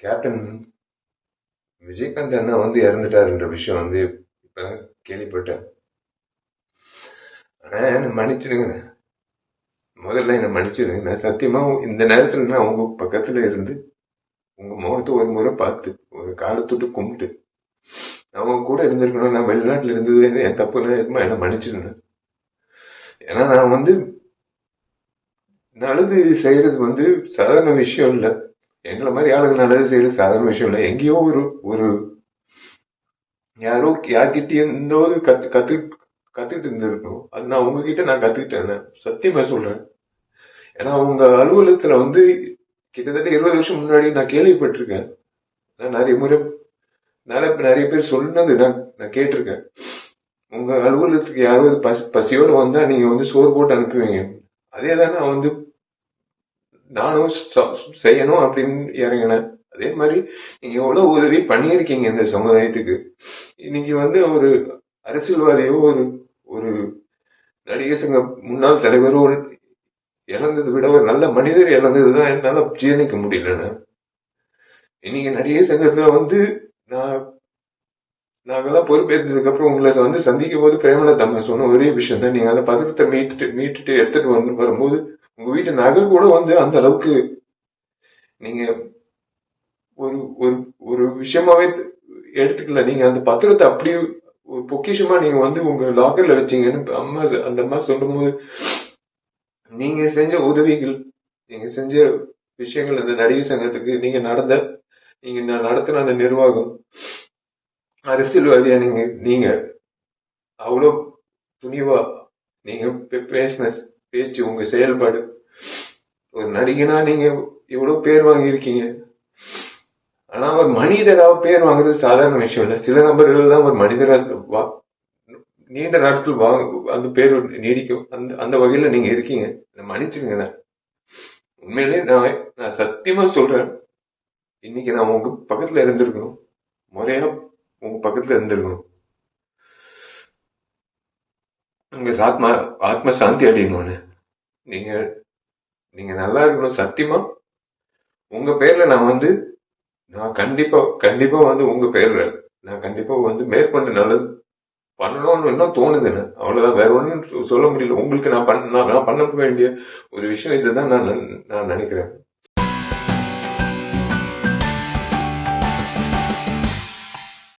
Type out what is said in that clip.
Captain Vijayakanth அண்ணா இறந்துட்டாருன்ற விஷயம் இப்ப கேள்விப்பட்டேன். ஆனா என்ன மன்னிச்சிடுங்க, முதல்ல என்ன மன்னிச்சிடுங்க. நான் சத்தியமா இந்த நேரத்துல நான் உங்க பக்கத்துல இருந்து உங்க முகத்தை ஒரு முறை பார்த்து ஒரு காலத்தொட்டு கும்பிட்டு அவங்க கூட இருந்திருக்கணும். நான் வெளிநாட்டுல இருந்தது என் தப்பு, என்ன மன்னிச்சிடுங்க. ஏன்னா நான் நல்லது செய்யறது சாதாரண விஷயம் இல்ல. எங்களை மாதிரி ஆளுங்க நல்லது செய்யறது சாதாரண விஷயம் இல்ல. எங்கேயோ ஒரு ஒரு யார்கிட்டயும் கத்துக்கிட்டு இருந்திருக்கணும். அது நான் உங்ககிட்ட நான் கத்துக்கிட்டேன், சத்தியமா சொல்றேன். ஏன்னா உங்க அலுவலகத்துல கிட்டத்தட்ட 20 வருஷம் முன்னாடி நான் கேள்விப்பட்டிருக்கேன். நான் நிறைய முறை நிறைய பேர் சொன்னது நான் கேட்டிருக்கேன். உங்க அலுவலகத்துக்கு யாராவது பசியோட வந்தா நீங்க சோறு போட்டு அனுப்புவீங்க. அதேதான் நானும் செய்யணும் அப்படின்னு இறங்கினேன். அதே மாதிரி நீங்க எவ்வளவு உதவி பண்ணியிருக்கீங்க இந்த சமுதாயத்துக்கு. இன்னைக்கு ஒரு அரசியல்வாதியோ ஒரு நடிகர் சங்க முன்னாள் தலைவரோ இழந்ததை விட ஒரு நல்ல மனிதர் இழந்ததுதான் என்னால ஜீரணிக்க முடியலன்னு. இன்னைக்கு நடிகர் சங்கத்துல நாங்கெல்லாம் பொறுப்பேற்றதுக்கு அப்புறம் உங்களை சந்திக்கும் போது பிரேமலதா அம்மா சொன்ன ஒரே விஷயம் தான், நீங்க அந்த பத்திரத்தை மீட்டுட்டு எடுத்துட்டு வரும்போது உங்க வீட்டு நகை கூட அந்த அளவுக்கு நீங்க ஒரு ஒரு ஒரு விஷயமாவே எடுத்துக்கல. நீங்க அந்த பத்திரத்தை அப்படியே ஒரு பொக்கிஷமா நீங்க உங்க லாக்கர்ல வச்சீங்கன்னு அந்த அம்மா சொல்லும் போது, நீங்க செஞ்ச உதவிகள், நீங்க செஞ்ச விஷயங்கள், இந்த நடிகர் சங்கத்துக்கு நீங்க நடத்தின அந்த நிர்வாகம், அரசியல்வாதியா நீங்க அவ்வளவு துணிவா நீங்க பேசின பேச்சு, உங்க செயல்பாடு, ஒரு நடிகனா நீங்க இவ்வளவு பேர் வாங்கியிருக்கீங்க. ஆனா ஒரு மனிதரா பேர் வாங்குறது சாதாரண விஷயம் இல்ல. சில நபர்கள் தான் ஒரு மனிதரா நீண்ட நாட்கள் அந்த பேர் நீடிக்கும். அந்த வகையில நீங்க இருக்கீங்க. மன்னிச்சுங்க. உண்மையிலே நான் சத்தியமா சொல்றேன், இன்னைக்கு நான் உங்க பக்கத்துல இருந்திருக்கணும், முறையா உங்க பக்கத்துல இருந்திருக்கணும். உங்க ஆத்ம சாந்தி அடையணும்னு நீங்க நீங்க நல்லா இருக்கணும். சத்தியமா உங்க பேர்ல நான் கண்டிப்பா உங்க பேர்ல நான் கண்டிப்பா மேற்கொண்டு நல்லது பண்ணணும்னு இன்னும் தோணுதுன்னு. அவ்வளவுதான், வேற ஒன்னும் சொல்ல முடியல. உங்களுக்கு நான் பண்ண வேண்டிய ஒரு விஷயம் இதுதான் நான் நினைக்கிறேன்.